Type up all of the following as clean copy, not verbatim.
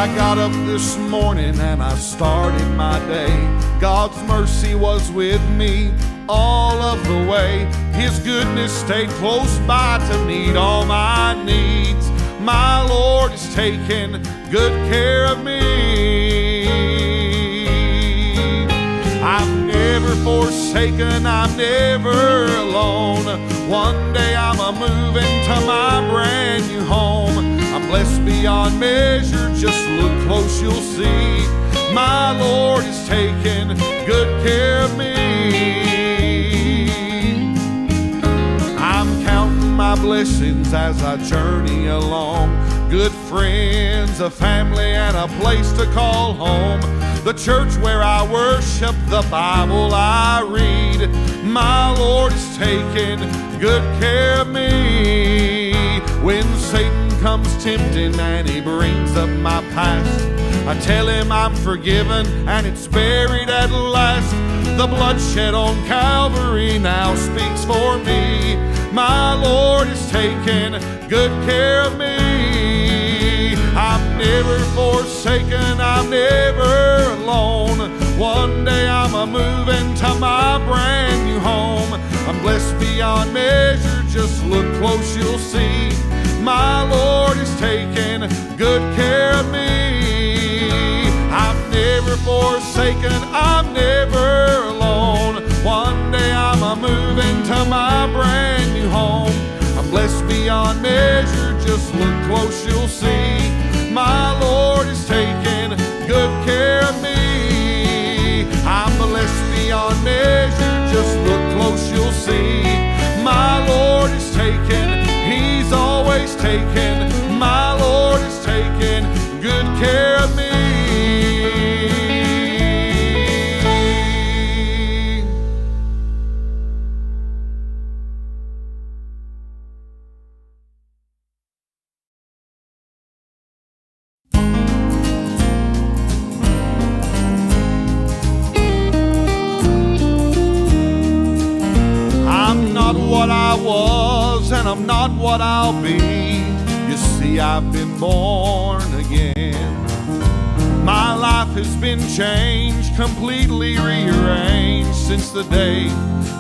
I got up this morning and I started my day, God's mercy was with me all of the way. His goodness stayed close by to meet all my needs. My Lord is taking good care of me. I'm never forsaken, I'm never alone. One day I'm a-moving to my brand new home. I'm blessed beyond measure, just look close, you'll see. My Lord is taking good care of me. I'm counting my blessings as I journey along. Good friends, a family, and a place to call home. The church where I worship, the Bible I read. My Lord is taking good care of me. When Satan comes tempting and he brings up my past, I tell him I'm forgiven and it's buried at last. The bloodshed on Calvary now speaks for me. My Lord is taking good care of me. I'm never forsaken, I'm never alone. One day I'm a-moving to my brand new home. I'm blessed beyond measure, just look close, you'll see. My Lord is taking good care of me. I'm never forsaken, I'm never alone. One day I'm a-moving to my brand new home. I'm blessed beyond measure, just look close, you'll see. My Lord is taking good care of me. I'm blessed beyond measure, just look close, you'll see. My Lord is taking, He's always taking. My Lord is taking good care of me. I'm not what I was, and I'm not what I'll be. You see, I've been born again. My life has been changed, completely rearranged since the day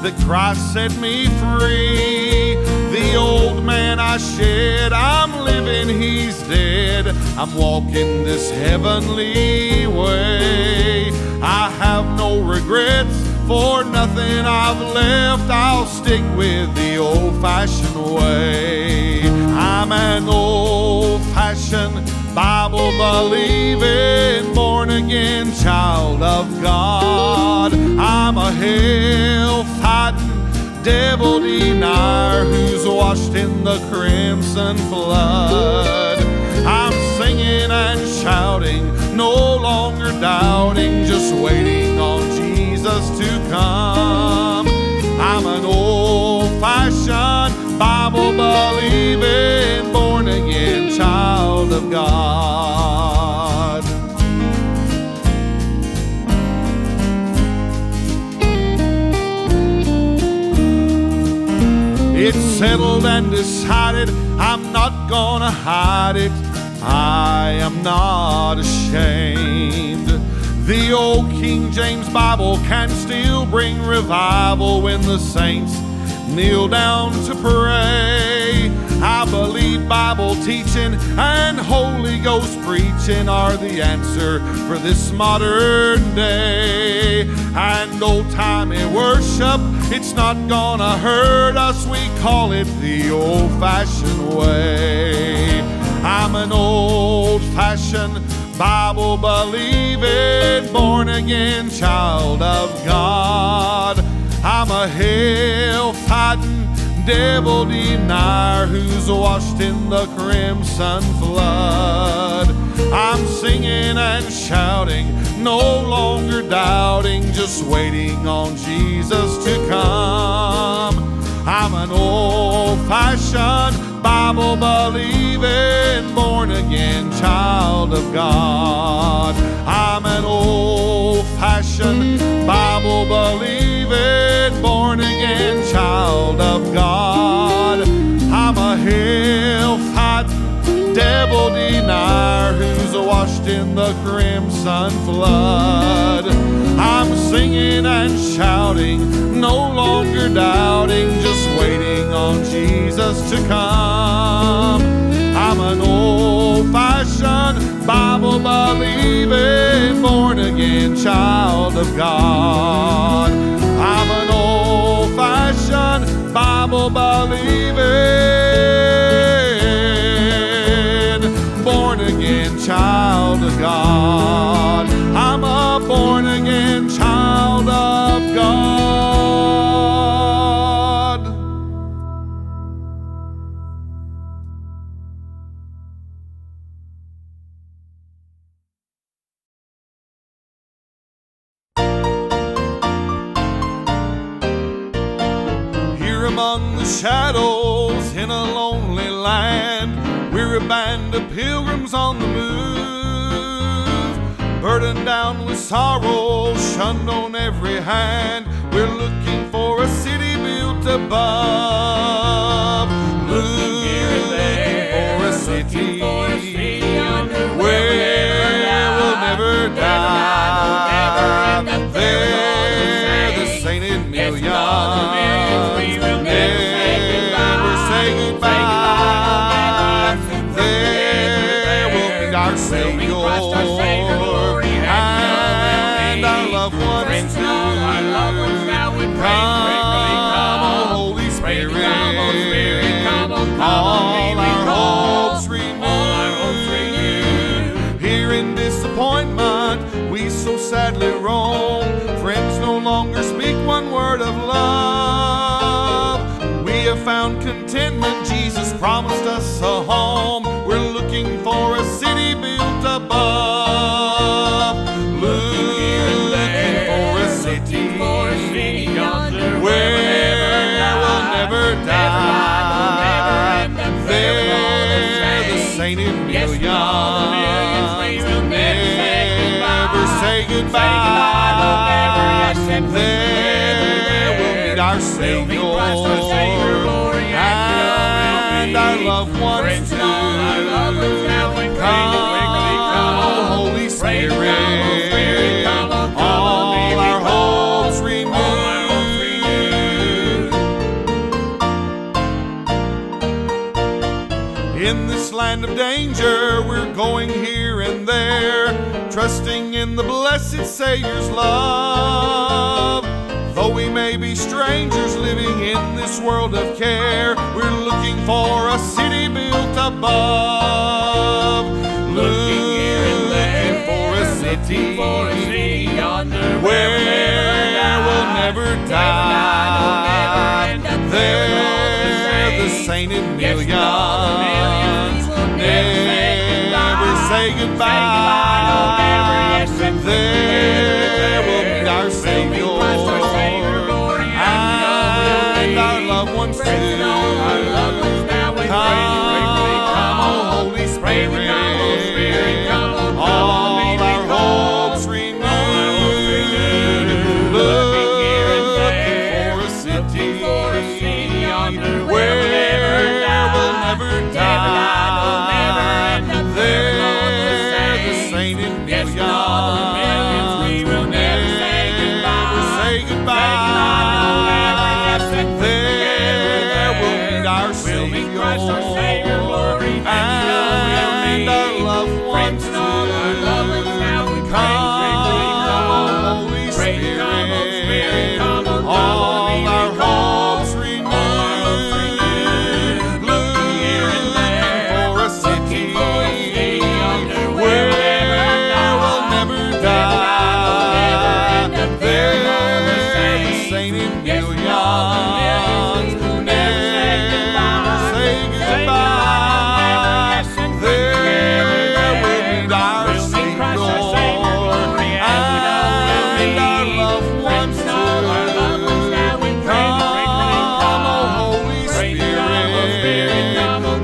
that Christ set me free. The old man I shed, I'm living, He's dead. I'm walking this heavenly way. I have no regrets, for nothing I've left. I'll stick with the old-fashioned way. I'm an old-fashioned, Bible-believing, born-again child of God. I'm a hell-fighting, devil-denier who's washed in the crimson flood. I'm singing and shouting, no longer doubting, just waiting on Jesus to come. I'm an old-fashioned, Bible-believing, born-again child of God. It's settled and decided, I'm not gonna hide it. I am not ashamed. The old King James Bible can still bring revival when the saints kneel down to pray. I believe Bible teaching and Holy Ghost preaching are the answer for this modern day. And old-timey worship, it's not gonna hurt us, we call it the old-fashioned way. I'm an old-fashioned, Bible-believing, born-again child of God. I'm a hell-fighting, devil-denier who's washed in the crimson flood. I'm singing and shouting, no longer doubting, just waiting on Jesus to come. I'm an old-fashioned, Bible-believing, born-again child of God. I'm an old-fashioned, Bible-believing, born-again child of God. I'm a hell-fighting, devil-denier who's washed in crimson flood. I'm singing and shouting, no longer doubting, just waiting on Jesus to come. I'm an old-fashioned, Bible-believing, born-again child of God. I'm an old-fashioned, Bible-believing, born-again child of God. I'm a born-again child of God. Here among the shadows in a lonely land, we're a band of pilgrims on the move, burdened down with sorrow, shunned on every hand. We're looking for a city built above, looking for a city where we'll never die. There the sainted millions never say goodbye. There we'll meet our Savior and our loved ones too. Come, O Holy Spirit, all our hopes renewed. Here in disappointment we so sadly roam, friends no longer speak one word of love. We have found contentment, Jesus promised us a home. We're looking for a city built above, looking for a city where we'll never die. There the sainted millions never say goodbye. There we'll meet our Savior and our loved ones too. Come, O Holy Spirit, all our hopes renewed. In this land of danger, we're going here and there, trusting in the blessed Savior's love. Though we may be strangers living in this world of care, we're looking for a city built above, looking for a city where we'll never die. There the sainted millions never say goodbye. There we'll meet our Savior and our loved ones too. Come, O Holy Spirit, all our hopes renewed. Looking for a city where we'll never die. There the sainted millions never say goodbye. There we'll meet our Savior and our loved ones too. Come, O Holy Spirit, all our hopes renewed. Looking for a city where we'll never die. There the sainted millions never say goodbye. There we'll meet our Savior and our loved ones too. Come, O Holy Spirit,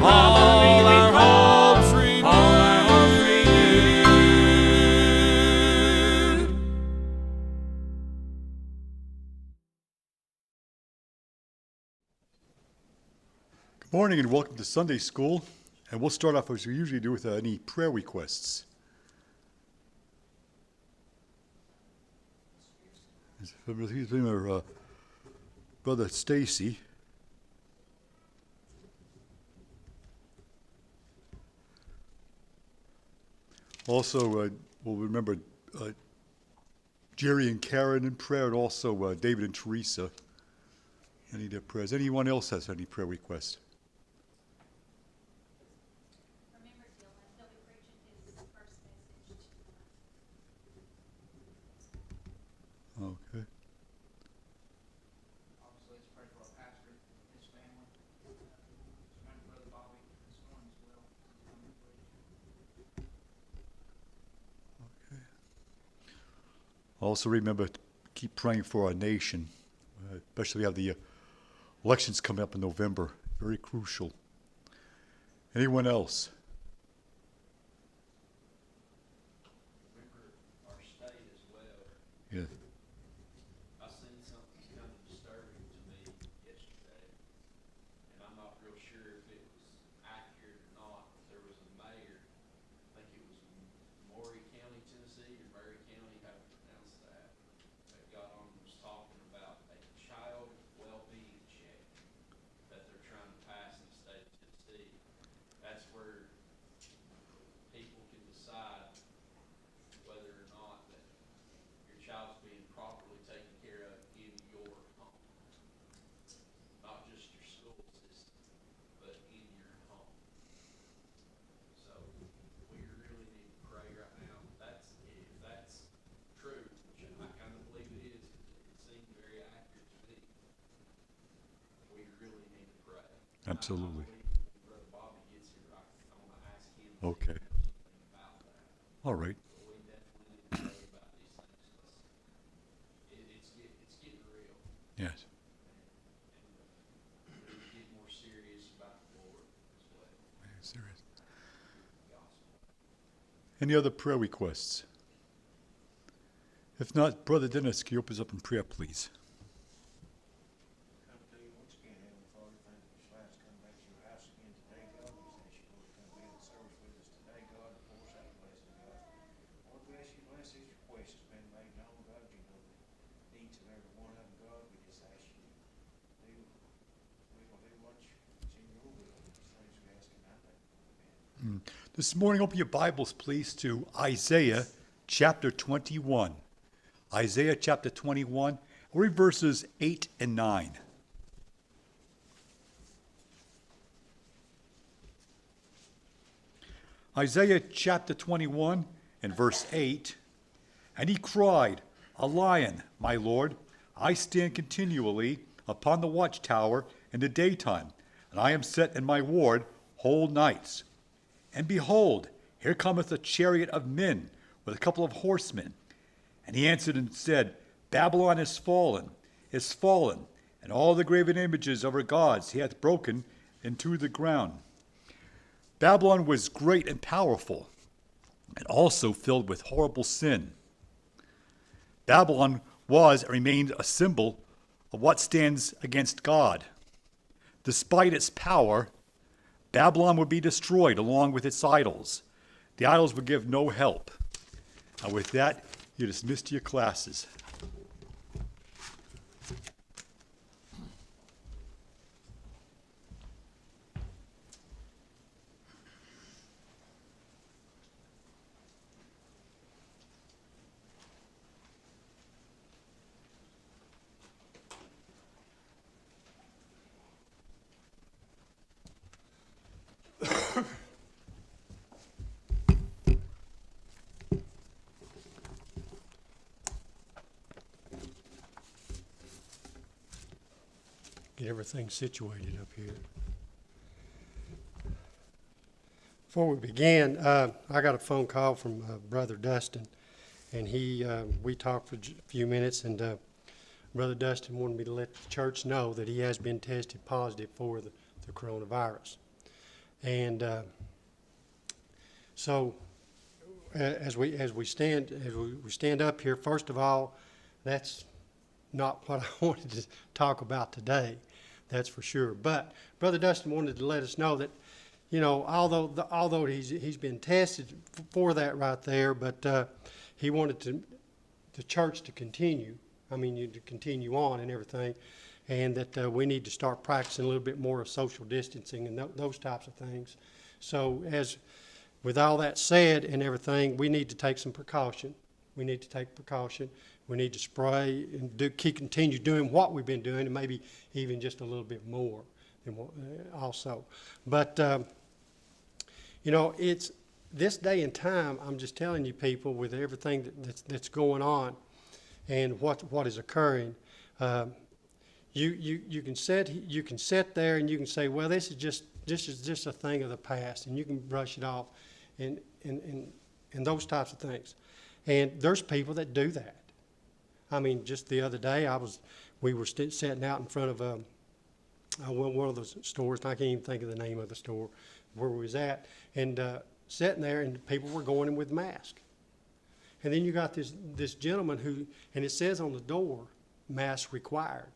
all our hopes renewed. Good morning and welcome to Sunday School. And we'll start off as we usually do with any prayer requests. Please remember Brother Stacy. Also, we'll remember Jerry and Karen in prayer, and also David and Teresa. I need their prayers. Anyone else has any prayer requests? Remember, Dylan, he'll be preaching his first message tonight. Okay. Obviously, let's pray for our pastor and his family. Remember Brother Bobby this morning as well. Okay. Also remember to keep praying for our nation, especially how the elections coming up in November. Very crucial. Anyone else? Remember our state as well. Yeah. I seen something kind of disturbing to me yesterday, and I'm not real sure if it was accurate or not. There was a mayor, I think it was Maury County, Tennessee, or Murray County, how do you pronounce that got on and was talking about a child well-being check that they're trying to pass in the state of Tennessee. That's where people can decide whether or not that your child's being properly taken care of in your home. Not just your school system, but in your home. So we really need to pray right now. If that's true, which I kind of believe it is, because it seemed very accurate to me. We really need to pray. Absolutely. I believe when Brother Bobby gets here, I want to ask him if he Okay. knows anything about that. All right. But we definitely need to pray about these things, because it's getting real, Yes. and we need to get more serious about the Lord as well, Serious. the gospel. Any other prayer requests? If not, Brother Dennis, can you open us up in prayer, please? Come to you once again, Heavenly Father, thank you for this come back to your house again today, God. We thank you, Lord, come be in the service with us today, God, and pour us out a blessing, God. Lord, we ask you to bless these requests that's been made known, God. You know the needs of every one of them, God. We just ask you to do, we will do what is in your will. These things we ask in thy name. Amen. This morning, open your Bibles, please, to Isaiah chapter 21. Isaiah chapter 21. We'll read verses 8 and 9. Isaiah chapter 21 and verse 8. And he cried, A lion, my Lord, I stand continually upon the watchtower in the daytime, and I am set in my ward whole nights. And behold, here cometh a chariot of men with a couple of horsemen. And he answered and said, Babylon is fallen, and all the graven images of her gods he hath broken into the ground. Babylon was great and powerful, and also filled with horrible sin. Babylon was and remained a symbol of what stands against God. Despite its power, Babylon would be destroyed along with its idols. The idols would give no help. And with that, you're dismissed to your classes. Get everything situated up here. Before we begin, I got a phone call from Brother Dustin, and we talked for a few minutes, and Brother Dustin wanted me to let the church know that he has been tested positive for the coronavirus. And so, as we stand up here, first of all, that's not what I wanted to talk about today, that's for sure. But Brother Dustin wanted to let us know that, you know, although he's been tested for that right there, but he wanted the church to continue I mean, you to continue on and everything, and that we need to start practicing a little bit more of social distancing and those types of things. So with all that said and everything, we need to take some precaution. We need to take precaution. We need to spray and continue doing what we've been doing, and maybe even just a little bit more than also. But, it's this day and time, I'm just telling you people, with everything that's going on and what is occurring, you can sit there and you can say, well, this is just a thing of the past, and you can brush it off and those types of things. And there's people that do that. I mean, just the other day, we were sitting out in front of one of those stores, and I can't even think of the name of the store where we was at, and sitting there, and people were going in with masks. And then you got this gentleman who, and it says on the door, mask required.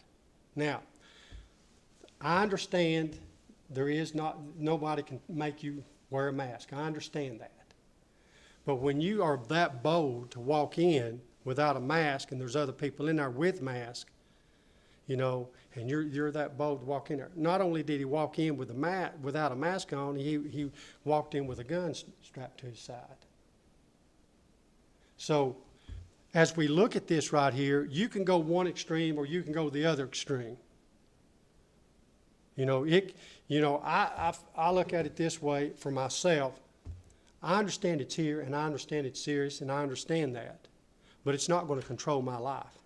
Now, I understand nobody can make you wear a mask. I understand that. But when you are that bold to walk in without a mask, and there's other people in there with masks, and you're that bold to walk in there. Not only did he walk in without a mask on, he walked in with a gun strapped to his side. So, as we look at this right here, you can go one extreme or you can go the other extreme. I look at it this way for myself. I understand it's here, and I understand it's serious, and I understand that. But it's not going to control my life.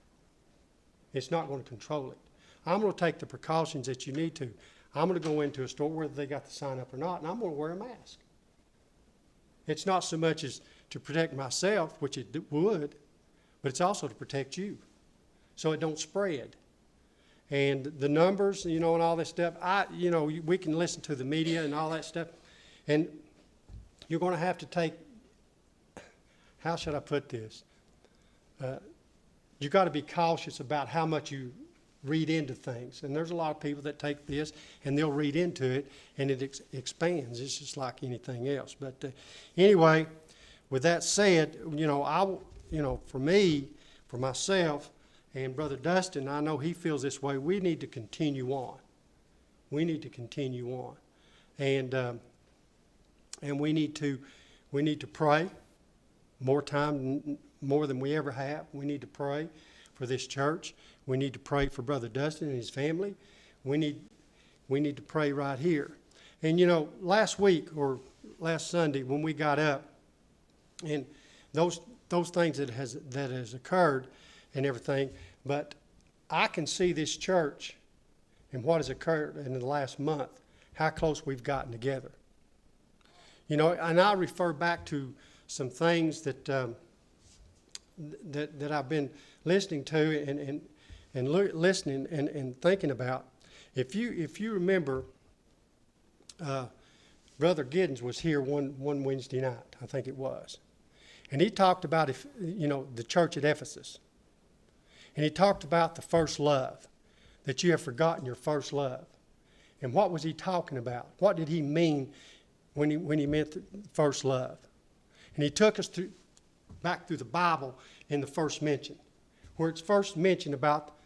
It's not going to control it. I'm going to take the precautions that you need to. I'm going to go into a store, whether they got the sign up or not, and I'm going to wear a mask. It's not so much as to protect myself, which it would, but it's also to protect you, so it don't spread. And the numbers, and all that stuff, we can listen to the media and all that stuff, and you're going to have to take, how should I put this? You've got to be cautious about how much you read into things. And there's a lot of people that take this and they'll read into it, and it expands. It's just like anything else. But anyway, with that said, for me, for myself, and Brother Dustin, I know he feels this way. We need to continue on. We need to continue on, and we need to pray more than we ever have. We need to pray for this church. We need to pray for Brother Dustin and his family. We need to pray right here. And last week or last Sunday when we got up, and those things that has occurred and everything, but I can see this church and what has occurred in the last month, how close we've gotten together. And I refer back to some things that I've been listening to and listening and thinking about. If you remember, Brother Giddens was here one Wednesday night, I think it was, and he talked about the church at Ephesus, and he talked about the first love, that you have forgotten your first love. And what was he talking about? What did he mean when he meant the first love? And he took us back through the Bible in the first mention, where it's first mentioned about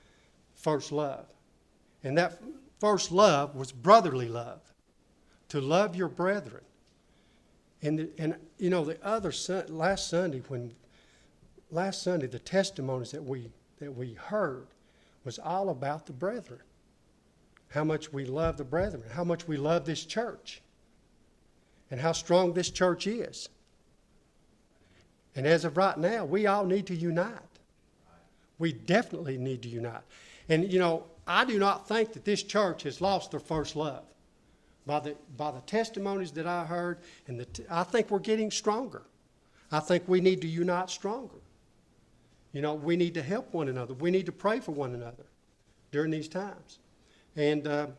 first love. And that first love was brotherly love, to love your brethren. And the other last Sunday, the testimonies that we heard was all about the brethren, how much we love the brethren, how much we love this church, and how strong this church is. And as of right now, we all need to unite. We definitely need to unite. And I do not think that this church has lost their first love. By the testimonies that I heard, and I think we're getting stronger. I think we need to unite stronger. We need to help one another. We need to pray for one another during these times. And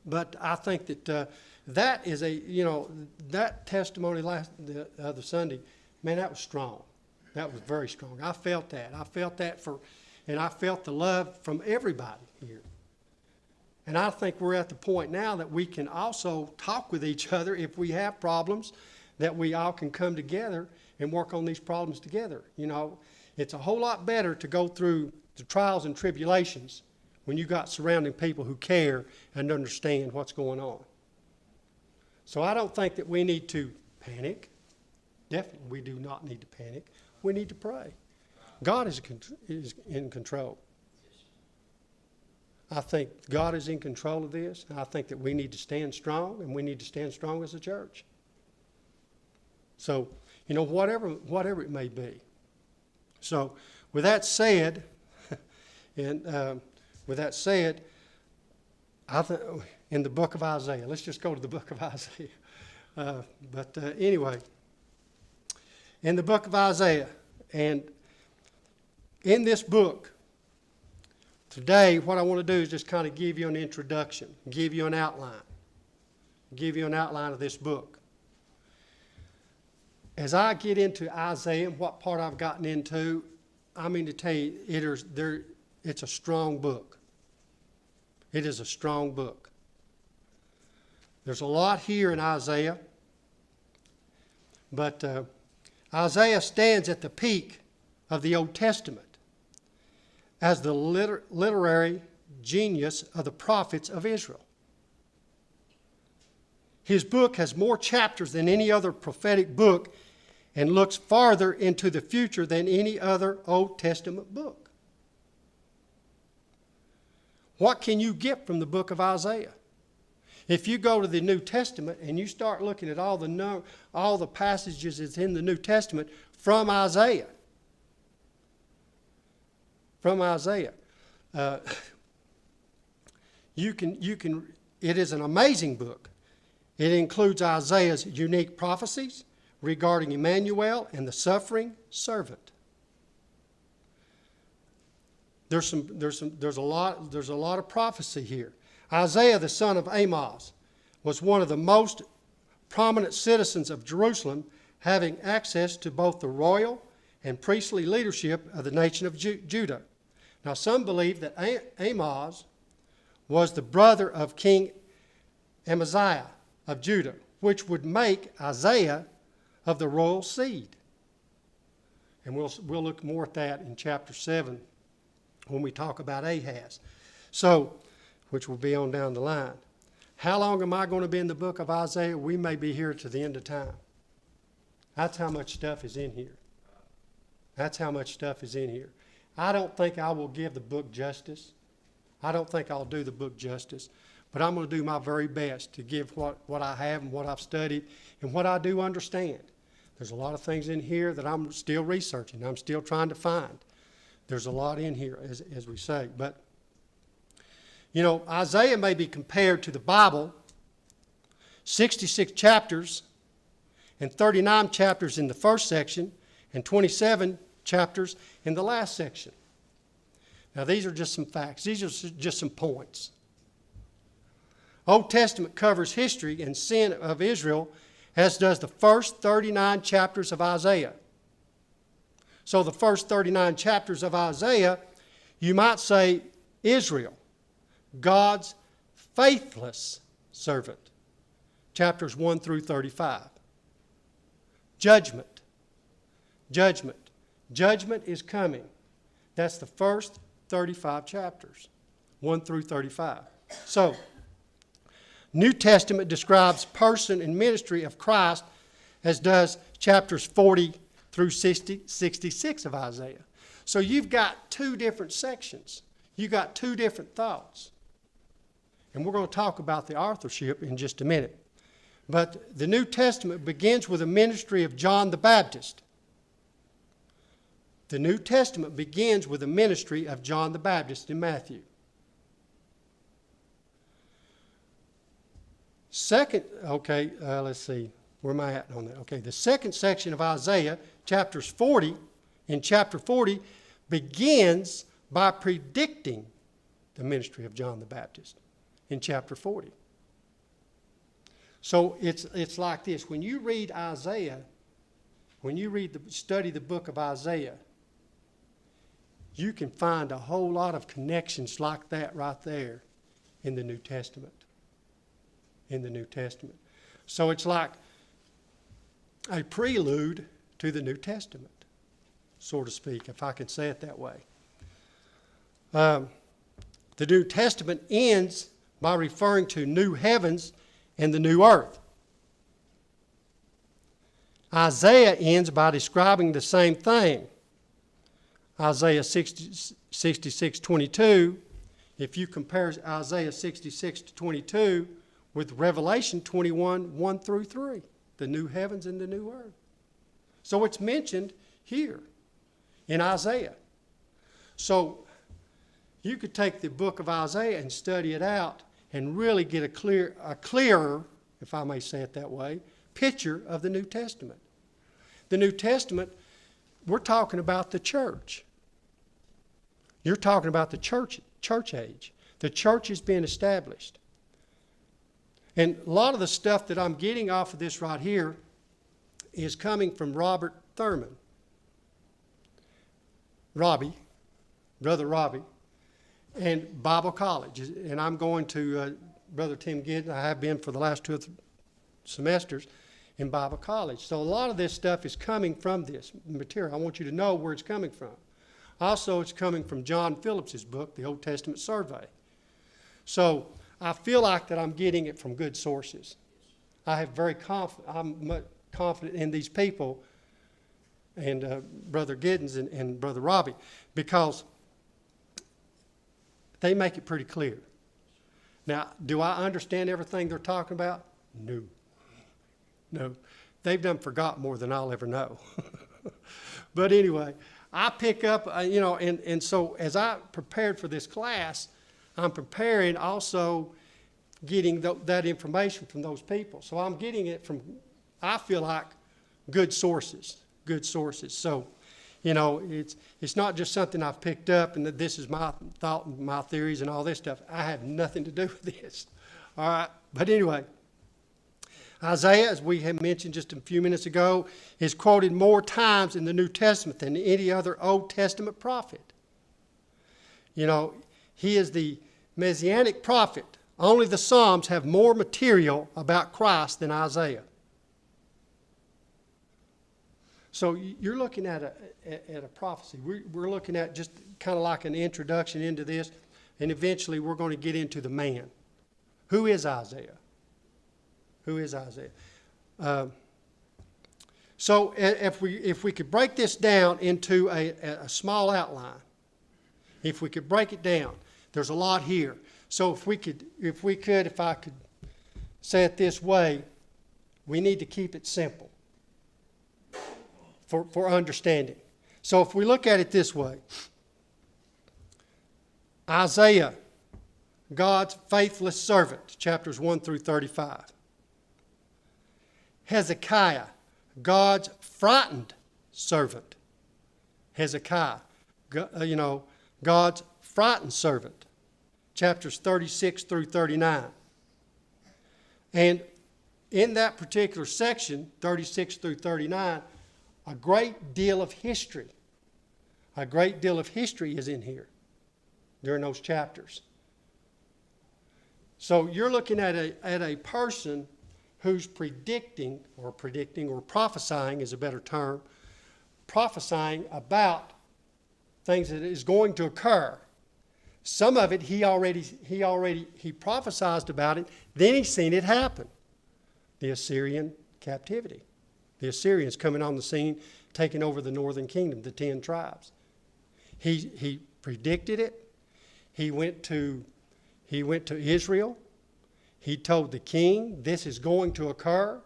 but I think that that is that testimony the other Sunday, man, that was strong. That was very strong. I felt that. And I felt the love from everybody here. And I think we're at the point now that we can also talk with each other if we have problems, that we all can come together and work on these problems together. It's a whole lot better to go through the trials and tribulations when you got surrounding people who care and understand what's going on. So I don't think that we need to panic. Definitely, we do not need to panic. We need to pray. God is in control. I think God is in control of this. And I think that we need to stand strong, and we need to stand strong as a church. So, whatever it may be. So, with that said, I think in the book of Isaiah, let's just go to the book of Isaiah. Anyway, in the book of Isaiah, and in this book, today what I want to do is just kind of give you an introduction, give you an outline of this book. As I get into Isaiah and what part I've gotten into, I mean to tell you, it's a strong book. It is a strong book. There's a lot here in Isaiah, but Isaiah stands at the peak of the Old Testament as the literary genius of the prophets of Israel. His book has more chapters than any other prophetic book and looks farther into the future than any other Old Testament book. What can you get from the book of Isaiah? If you go to the New Testament and you start looking at all the passages that's in the New Testament from Isaiah, it is an amazing book. It includes Isaiah's unique prophecies regarding Emmanuel and the suffering servant. There's a lot of prophecy here. Isaiah, the son of Amoz, was one of the most prominent citizens of Jerusalem, having access to both the royal and priestly leadership of the nation of Judah. Now, some believe that Amoz was the brother of King Amaziah of Judah, which would make Isaiah of the royal seed. And we'll look more at that in chapter 7 when we talk about Ahaz. So, which will be on down the line. How long am I going to be in the book of Isaiah? We may be here to the end of time. That's how much stuff is in here. I don't think I will give the book justice. I don't think I'll do the book justice. But I'm going to do my very best to give what I have and what I've studied and what I do understand. There's a lot of things in here that I'm still researching. I'm still trying to find. There's a lot in here, as we say. But, Isaiah may be compared to the Bible, 66 chapters and 39 chapters in the first section and 27 chapters in the last section. Now, these are just some facts. These are just some points. Old Testament covers history and sin of Israel, as does the first 39 chapters of Isaiah. So the first 39 chapters of Isaiah, you might say Israel, God's faithless servant. Chapters 1 through 35. Judgment is coming. That's the first 35 chapters, 1 through 35. So, New Testament describes person and ministry of Christ, as does chapters 40 through 66 of Isaiah. So you've got two different sections. You've got two different thoughts. And we're going to talk about the authorship in just a minute. But the New Testament begins with the ministry of John the Baptist. The New Testament begins with the ministry of John the Baptist in Matthew. Let's see. Where am I at on that? Okay, the second section of Isaiah, chapter 40, begins by predicting the ministry of John the Baptist in chapter 40. So it's like this. When you read Isaiah, study the book of Isaiah, you can find a whole lot of connections like that right there in the New Testament. So it's like a prelude to the New Testament, so to speak, if I can say it that way. The New Testament ends by referring to new heavens and the new earth. Isaiah ends by describing the same thing. Isaiah 66:22, if you compare Isaiah 66:22 with Revelation 21:1 through 3, the new heavens and the new earth. So it's mentioned here in Isaiah. So you could take the book of Isaiah and study it out and really get a clearer, if I may say it that way, picture of the New Testament. The New Testament, we're talking about the church. You're talking about the church age. The church is being established. And a lot of the stuff that I'm getting off of this right here is coming from Robert Thurman. Brother Robbie, and Bible College. And I'm going to Brother Tim Giddens. I have been for the last 2 semesters in Bible College. So a lot of this stuff is coming from this material. I want you to know where it's coming from. Also, it's coming from John Phillips's book, The Old Testament Survey. So I feel like that I'm getting it from good sources. I'm confident in these people and Brother Giddens and Brother Robbie, because they make it pretty clear. Now, do I understand everything they're talking about? No. They've done forgot more than I'll ever know. But anyway, I pick up, and so as I prepared for this class, I'm preparing also getting that information from those people. So I'm getting it from, I feel like, good sources. So, it's not just something I've picked up and that this is my thought and my theories and all this stuff. I have nothing to do with this. All right. But anyway, Isaiah, as we had mentioned just a few minutes ago, is quoted more times in the New Testament than any other Old Testament prophet. He is the Messianic prophet. Only the Psalms have more material about Christ than Isaiah. So you're looking at a prophecy. We're looking at just kind of like an introduction into this, and eventually we're going to get into the man. Who is Isaiah? So if we could break this down into a small outline, if we could break it down, there's a lot here. So if I could say it this way, we need to keep it simple for understanding. So if we look at it this way, Isaiah, God's faithless servant, chapters 1 through 35. Hezekiah, God's frightened servant. Hezekiah, God's frightened servant, chapters 36 through 39. And in that particular section, 36 through 39, a great deal of history is in here during those chapters. So you're looking at a person who's predicting or prophesying is a better term, prophesying about things that is going to occur. Some of it he prophesied about it, then he's seen it happen. The Assyrian captivity. The Assyrians coming on the scene, taking over the northern kingdom, the 10 tribes. He predicted it. He went to Israel. He told the king, this is going to occur.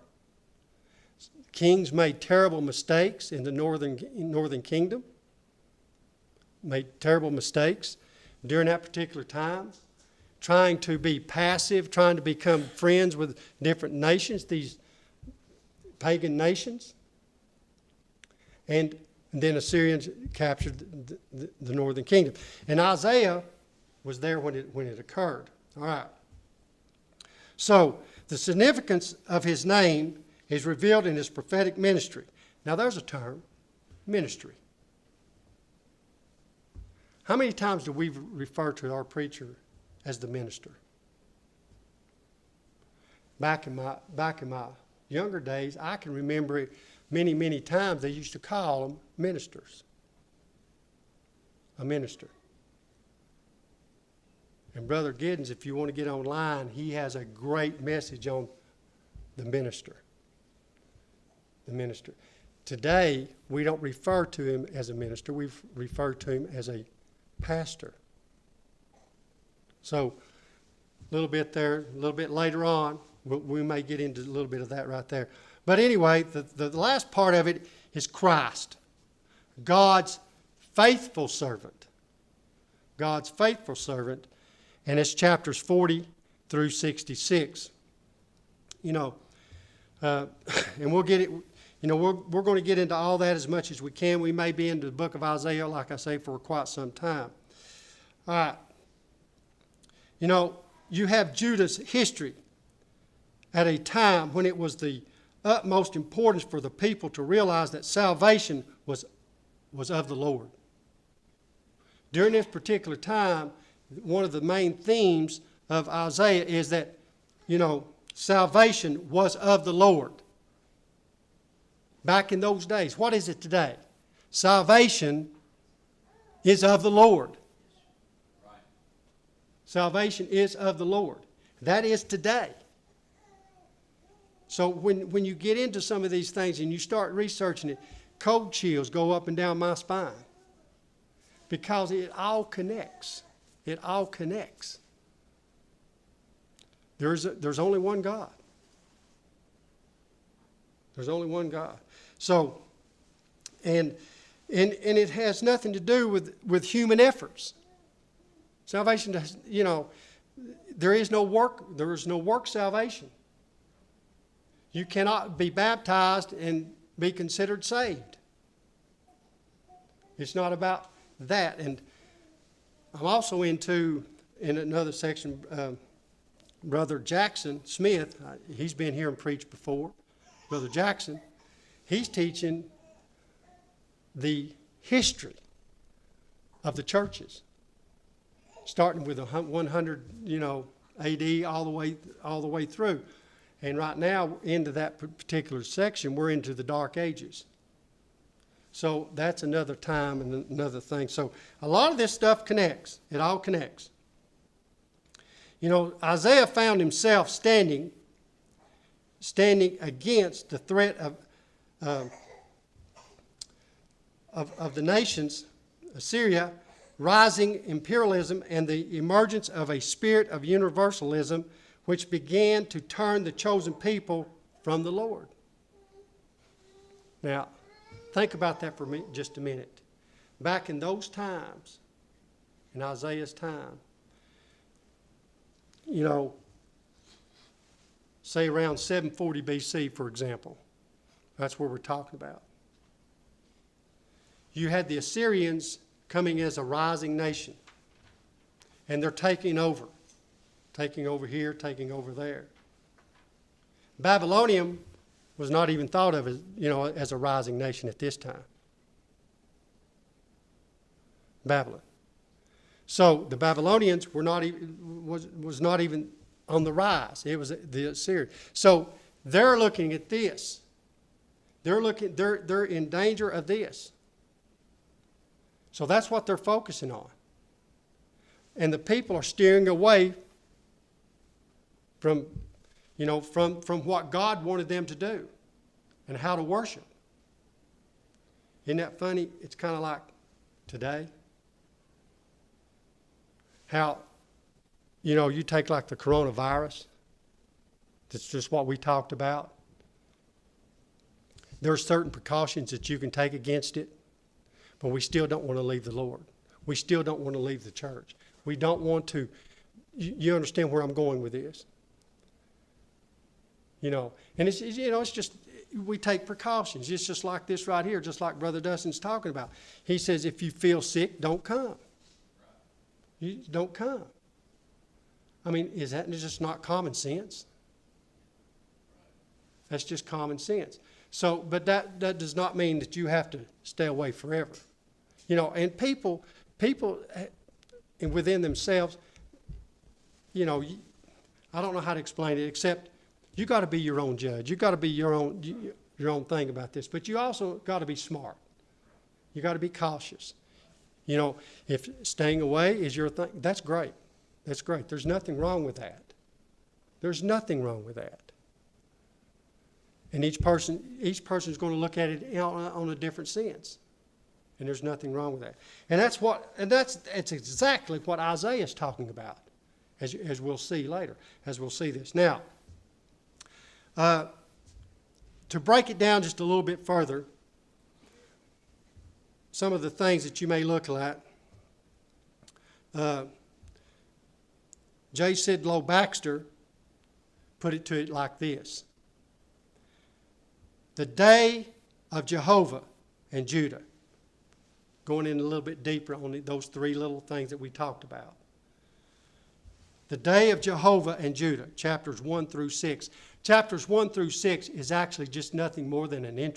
Kings made terrible mistakes in the northern kingdom. Made terrible mistakes during that particular time. Trying to be passive, trying to become friends with different nations, these pagan nations. And then Assyrians captured the northern kingdom. And Isaiah was there when it occurred. All right. So the significance of his name is revealed in his prophetic ministry. Now there's a term, ministry. How many times do we refer to our preacher as the minister? Back in my younger days, I can remember it many times they used to call them ministers. A minister. And Brother Giddens, if you want to get online, he has a great message on the minister. The minister. Today, we don't refer to him as a minister. We refer to him as a pastor. So, a little bit there, a little bit later on, we may get into a little bit of that right there. But anyway, the last part of it is Christ, God's faithful servant. God's faithful servant. And it's chapters 40 through 66. And we'll get it, we're going to get into all that as much as we can. We may be into the book of Isaiah, like I say, for quite some time. All right. You have Judah's history at a time when it was the utmost importance for the people to realize that salvation was of the Lord. During this particular time, one of the main themes of Isaiah is that, salvation was of the Lord. Back in those days. What is it today? Salvation is of the Lord. Right. Salvation is of the Lord. That is today. So when you get into some of these things and you start researching it, cold chills go up and down my spine. Because it all connects. It all connects. There's only one God. There's only one God. So, and it has nothing to do with human efforts. Salvation does, there is no work salvation. You cannot be baptized and be considered saved. It's not about that. And I'm also in another section, Brother Jackson Smith. He's been here and preached before. Brother Jackson, he's teaching the history of the churches, starting with 100, AD all the way through. And right now, into that particular section, we're into the Dark Ages. So that's another time and another thing. So a lot of this stuff connects. It all connects. Isaiah found himself standing against the threat of the nations, Assyria, rising imperialism, and the emergence of a spirit of universalism which began to turn the chosen people from the Lord. Now, think about that for me just a minute. Back in those times, in Isaiah's time, say around 740 BC, for example. That's what we're talking about. You had the Assyrians coming as a rising nation, and they're taking over here, taking over there. Babylonium was not even thought of as a rising nation at this time. Babylon. So the Babylonians was not even on the rise. It was the Assyrians. So they're looking at this. They're in danger of this. So that's what they're focusing on. And the people are steering away from what God wanted them to do and how to worship. Isn't that funny? It's kind of like today. How, you take like the coronavirus. That's just what we talked about. There are certain precautions that you can take against it, but we still don't want to leave the Lord. We still don't want to leave the church. We don't want to. You understand where I'm going with this? And it's just, we take precautions. It's just like this right here, just like Brother Dustin's talking about. He says, if you feel sick, don't come. You don't come. I mean, is that just not common sense? That's just common sense. So, but that does not mean that you have to stay away forever. And people within themselves, I don't know how to explain it, except you got to be your own judge. You got to be your own thing about this. But you also got to be smart. You got to be cautious. If staying away is your thing, that's great. That's great. There's nothing wrong with that. There's nothing wrong with that. And each person is going to look at it on a different sense. And there's nothing wrong with that. And that's exactly what Isaiah is talking about, as we'll see later, as we'll see this. Now, to break it down just a little bit further, some of the things that you may look at. J. Sidlow Baxter put it to it like this: the day of Jehovah and Judah. Going in a little bit deeper on those three little things that we talked about. The day of Jehovah and Judah, chapters 1 through 6. Chapters 1 through 6 is actually just nothing more than an introduction.